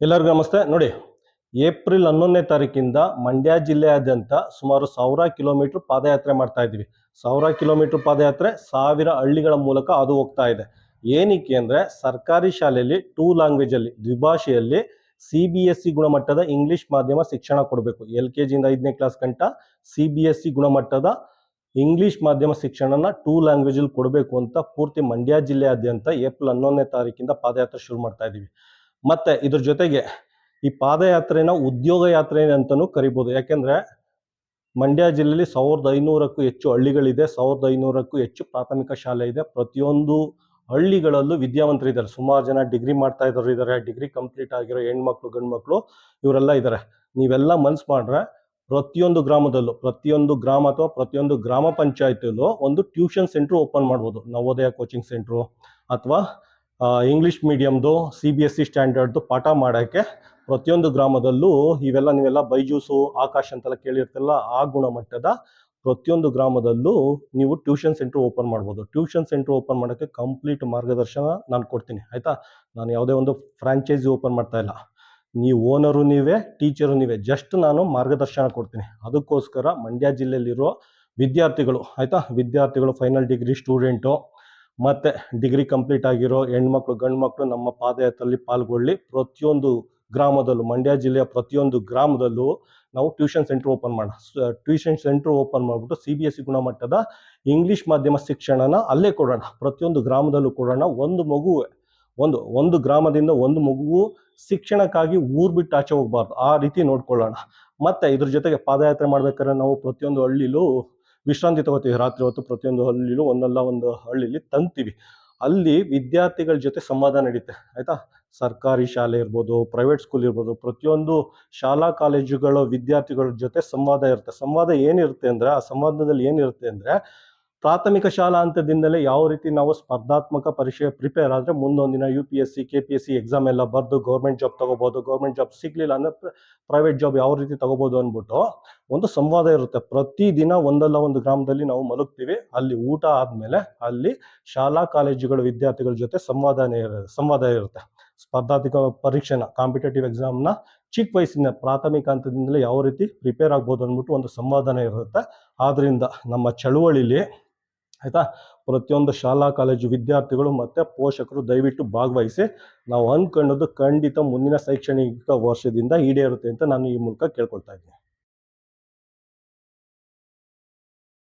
ಎಲ್ಲರಿಗೂ ನಮಸ್ತೆ. ನೋಡಿ, ಏಪ್ರಿಲ್ 11ನೇ ತಾರೀಕಿಂದ ಮಂಡ್ಯ ಜಿಲ್ಲೆಯಾದ್ಯಂತ ಸುಮಾರು 1000 ಕಿಲೋಮೀಟರ್ ಪಾದಯಾತ್ರೆ ಮಾಡ್ತಾ ಇದ್ದೀವಿ. 1000 ಕಿಲೋಮೀಟರ್ ಪಾದಯಾತ್ರೆ 1000 ಹಳ್ಳಿಗಳ ಮೂಲಕ ಅದು ಹೋಗ್ತಾ ಇದೆ. ಏನಕ್ಕೆ ಅಂದರೆ ಸರ್ಕಾರಿ ಶಾಲೆಯಲ್ಲಿ 2 ಲ್ಯಾಂಗ್ವೇಜಲ್ಲಿ ದ್ವಿಭಾಷೆಯಲ್ಲಿ CBSE ಗುಣಮಟ್ಟದ ಇಂಗ್ಲಿಷ್ ಮಾಧ್ಯಮ ಶಿಕ್ಷಣ ಕೊಡಬೇಕು. LKG ಇಂದ 5ನೇ ಕ್ಲಾಸ್ ಗಂಟ CBSE ಗುಣಮಟ್ಟದ ಇಂಗ್ಲಿಷ್ ಮಾಧ್ಯಮ ಶಿಕ್ಷಣನ 2 ಲ್ಯಾಂಗ್ವೇಜಲ್ಲಿ ಕೊಡಬೇಕು ಅಂತ ಪೂರ್ತಿ ಮಂಡ್ಯ ಜಿಲ್ಲೆಯಾದ್ಯಂತ ಏಪ್ರಿಲ್ 11ನೇ ತಾರೀಕಿಂದ ಪಾದಯಾತ್ರೆ ಶುರು ಮಾಡ್ತಾ ಇದ್ದೀವಿ. ಮತ್ತೆ ಇದ್ರ ಜೊತೆಗೆ ಈ ಪಾದಯಾತ್ರೆನ ಉದ್ಯೋಗ ಯಾತ್ರೆ ಅಂತಾನೂ ಕರಿಬಹುದು. ಯಾಕೆಂದ್ರೆ ಮಂಡ್ಯ ಜಿಲ್ಲೆಯಲ್ಲಿ 1500ಕ್ಕೂ ಹೆಚ್ಚು ಹಳ್ಳಿಗಳಿದೆ, 1500ಕ್ಕೂ ಹೆಚ್ಚು ಪ್ರಾಥಮಿಕ ಶಾಲೆ ಇದೆ. ಪ್ರತಿಯೊಂದು ಹಳ್ಳಿಗಳಲ್ಲೂ ವಿದ್ಯಾವಂತರಿದ್ದಾರೆ. ಸುಮಾರು ಜನ ಡಿಗ್ರಿ ಮಾಡ್ತಾ ಇರೋರು ಇದ್ದಾರೆ, ಡಿಗ್ರಿ ಕಂಪ್ಲೀಟ್ ಆಗಿರೋ ಹೆಣ್ಮಕ್ಳು ಗಂಡು ಮಕ್ಕಳು ಇವರೆಲ್ಲ ಇದ್ದಾರೆ. ನೀವೆಲ್ಲ ಮನ್ಸು ಮಾಡ್ರೆ ಪ್ರತಿಯೊಂದು ಗ್ರಾಮದಲ್ಲೂ, ಪ್ರತಿಯೊಂದು ಗ್ರಾಮ ಅಥವಾ ಪ್ರತಿಯೊಂದು ಗ್ರಾಮ ಪಂಚಾಯತಿಯಲ್ಲೂ ಒಂದು ಟ್ಯೂಷನ್ ಸೆಂಟ್ರ್ ಓಪನ್ ಮಾಡ್ಬೋದು. ನವೋದಯ ಕೋಚಿಂಗ್ ಸೆಂಟ್ರು ಅಥವಾ ಇಂಗ್ಲಿಷ್ ಮೀಡಿಯಮ್ದು CBSE ಸ್ಟ್ಯಾಂಡರ್ಡ್ದು ಪಾಠ ಮಾಡೋಕ್ಕೆ ಪ್ರತಿಯೊಂದು ಗ್ರಾಮದಲ್ಲೂ ನೀವೆಲ್ಲ ಬೈಜೂಸು ಆಕಾಶ್ ಅಂತೆಲ್ಲ ಕೇಳಿರ್ತಿಲ್ಲ, ಆ ಗುಣಮಟ್ಟದ ಪ್ರತಿಯೊಂದು ಗ್ರಾಮದಲ್ಲೂ ನೀವು ಟ್ಯೂಷನ್ ಸೆಂಟ್ರ್ ಓಪನ್ ಮಾಡ್ಬೋದು. ಟ್ಯೂಷನ್ ಸೆಂಟ್ರ್ ಓಪನ್ ಮಾಡೋಕ್ಕೆ ಕಂಪ್ಲೀಟ್ ಮಾರ್ಗದರ್ಶನ ನಾನು ಕೊಡ್ತೀನಿ, ಆಯಿತಾ. ನಾನು ಯಾವುದೇ ಒಂದು ಫ್ರಾಂಚೈಸಿ ಓಪನ್ ಮಾಡ್ತಾ ಇಲ್ಲ. ನೀವು ಓನರು ನೀವೇ, ಟೀಚರು ನೀವೇ, ಜಸ್ಟ್ ನಾನು ಮಾರ್ಗದರ್ಶನ ಕೊಡ್ತೀನಿ. ಅದಕ್ಕೋಸ್ಕರ ಮಂಡ್ಯ ಜಿಲ್ಲೆಯಲ್ಲಿರೋ ವಿದ್ಯಾರ್ಥಿಗಳು, ಆಯಿತಾ, ವಿದ್ಯಾರ್ಥಿಗಳು ಫೈನಲ್ ಡಿಗ್ರಿ ಸ್ಟೂಡೆಂಟು ಮತ್ತು ಡಿಗ್ರಿ ಕಂಪ್ಲೀಟ್ ಆಗಿರೋ ಹೆಣ್ಮಕ್ಳು ಗಂಡು ಮಕ್ಕಳು ನಮ್ಮ ಪಾದಯಾತ್ರೆಯಲ್ಲಿ ಪಾಲ್ಗೊಳ್ಳಿ. ಪ್ರತಿಯೊಂದು ಗ್ರಾಮದಲ್ಲೂ, ಮಂಡ್ಯ ಜಿಲ್ಲೆಯ ಪ್ರತಿಯೊಂದು ಗ್ರಾಮದಲ್ಲೂ ನಾವು ಟ್ಯೂಷನ್ ಸೆಂಟ್ರ್ ಓಪನ್ ಮಾಡೋಣ. ಟ್ಯೂಷನ್ ಸೆಂಟ್ರ್ ಓಪನ್ ಮಾಡಿಬಿಟ್ಟು CBSE ಗುಣಮಟ್ಟದ ಇಂಗ್ಲೀಷ್ ಮಾಧ್ಯಮ ಶಿಕ್ಷಣನ ಅಲ್ಲೇ ಕೊಡೋಣ. ಪ್ರತಿಯೊಂದು ಗ್ರಾಮದಲ್ಲೂ ಕೊಡೋಣ. ಒಂದು ಮಗು ಒಂದು ಗ್ರಾಮದಿಂದ ಒಂದು ಮಗುವು ಶಿಕ್ಷಣಕ್ಕಾಗಿ ಊರು ಬಿಟ್ಟು ಆಚೆ ಹೋಗಬಾರ್ದು, ಆ ರೀತಿ ನೋಡ್ಕೊಳ್ಳೋಣ. ಮತ್ತು ಇದ್ರ ಜೊತೆಗೆ ಪಾದಯಾತ್ರೆ ಮಾಡ್ಬೇಕಾದ್ರೆ ನಾವು ಪ್ರತಿಯೊಂದು ಹಳ್ಳಿಲೂ ವಿಶ್ರಾಂತಿ ತಗೋತೀವಿ. ರಾತ್ರಿ ಹೊತ್ತು ಪ್ರತಿಯೊಂದು ಹಳ್ಳಿಲೂ ಒಂದಲ್ಲ ಒಂದು ಹಳ್ಳಿಲಿ ತಂಗ್ತೀವಿ. ಅಲ್ಲಿ ವಿದ್ಯಾರ್ಥಿಗಳ ಜೊತೆ ಸಂವಾದ ನಡೀತೆ, ಆಯಿತಾ. ಸರ್ಕಾರಿ ಶಾಲೆ ಇರ್ಬೋದು, ಪ್ರೈವೇಟ್ ಸ್ಕೂಲ್ ಇರ್ಬೋದು, ಪ್ರತಿಯೊಂದು ಶಾಲಾ ಕಾಲೇಜುಗಳ ವಿದ್ಯಾರ್ಥಿಗಳ ಜೊತೆ ಸಂವಾದ ಇರುತ್ತೆ. ಸಂವಾದ ಏನಿರುತ್ತೆ ಅಂದರೆ, ಆ ಸಂವಾದದಲ್ಲಿ ಏನಿರುತ್ತೆ ಅಂದರೆ, ಪ್ರಾಥಮಿಕ ಶಾಲಾ ಹಂತದಿಂದಲೇ ಯಾವ ರೀತಿ ನಾವು ಸ್ಪರ್ಧಾತ್ಮಕ ಪರೀಕ್ಷೆ ಪ್ರಿಪೇರ್ ಆದರೆ ಮುಂದೊಂದು ದಿನ UPSC KPSC ಎಕ್ಸಾಮ್ ಎಲ್ಲ ಬರೆದು ಗೌರ್ಮೆಂಟ್ ಜಾಬ್ ತಗೋಬೋದು, ಗೌರ್ಮೆಂಟ್ ಜಾಬ್ ಸಿಗಲಿಲ್ಲ ಅಂದರೆ ಪ್ರೈವೇಟ್ ಜಾಬ್ ಯಾವ ರೀತಿ ತಗೋಬೋದು ಅಂದ್ಬಿಟ್ಟು ಒಂದು ಸಂವಾದ ಇರುತ್ತೆ. ಪ್ರತಿದಿನ ಒಂದಲ್ಲ ಒಂದು ಗ್ರಾಮದಲ್ಲಿ ನಾವು ಮಲಗ್ತೀವಿ. ಅಲ್ಲಿ ಊಟ ಆದಮೇಲೆ ಅಲ್ಲಿ ಶಾಲಾ ಕಾಲೇಜುಗಳ ವಿದ್ಯಾರ್ಥಿಗಳ ಜೊತೆ ಸಂವಾದ ಇರುತ್ತೆ. ಸ್ಪರ್ಧಾತ್ಮಕ ಪರೀಕ್ಷೆನ, ಕಾಂಪಿಟೇಟಿವ್ ಎಕ್ಸಾಮ್ನ ಚಿಕ್ಕ ವಯಸ್ಸಿನ ಪ್ರಾಥಮಿಕ ಹಂತದಿಂದಲೇ ಯಾವ ರೀತಿ ಪ್ರಿಪೇರ್ ಆಗ್ಬೋದು ಅಂದ್ಬಿಟ್ಟು ಒಂದು ಸಂವಾದನೆ ಇರುತ್ತೆ. ಆದ್ದರಿಂದ ನಮ್ಮ ಚಳುವಳಿಲಿ, ಆಯಿತಾ, ಪ್ರತಿಯೊಂದು ಶಾಲಾ ಕಾಲೇಜು ವಿದ್ಯಾರ್ಥಿಗಳು ಮತ್ತು ಪೋಷಕರು ದಯವಿಟ್ಟು ಭಾಗವಹಿಸಿ. ನಾವು ಅಂದ್ಕೊಂಡದ್ದು ಖಂಡಿತ ಮುಂದಿನ ಶೈಕ್ಷಣಿಕ ವರ್ಷದಿಂದ ಈಡೇರುತ್ತೆ ಅಂತ ನಾನು ಈ ಮೂಲಕ ಕೇಳ್ಕೊಳ್ತಾ ಇದ್ದೀನಿ.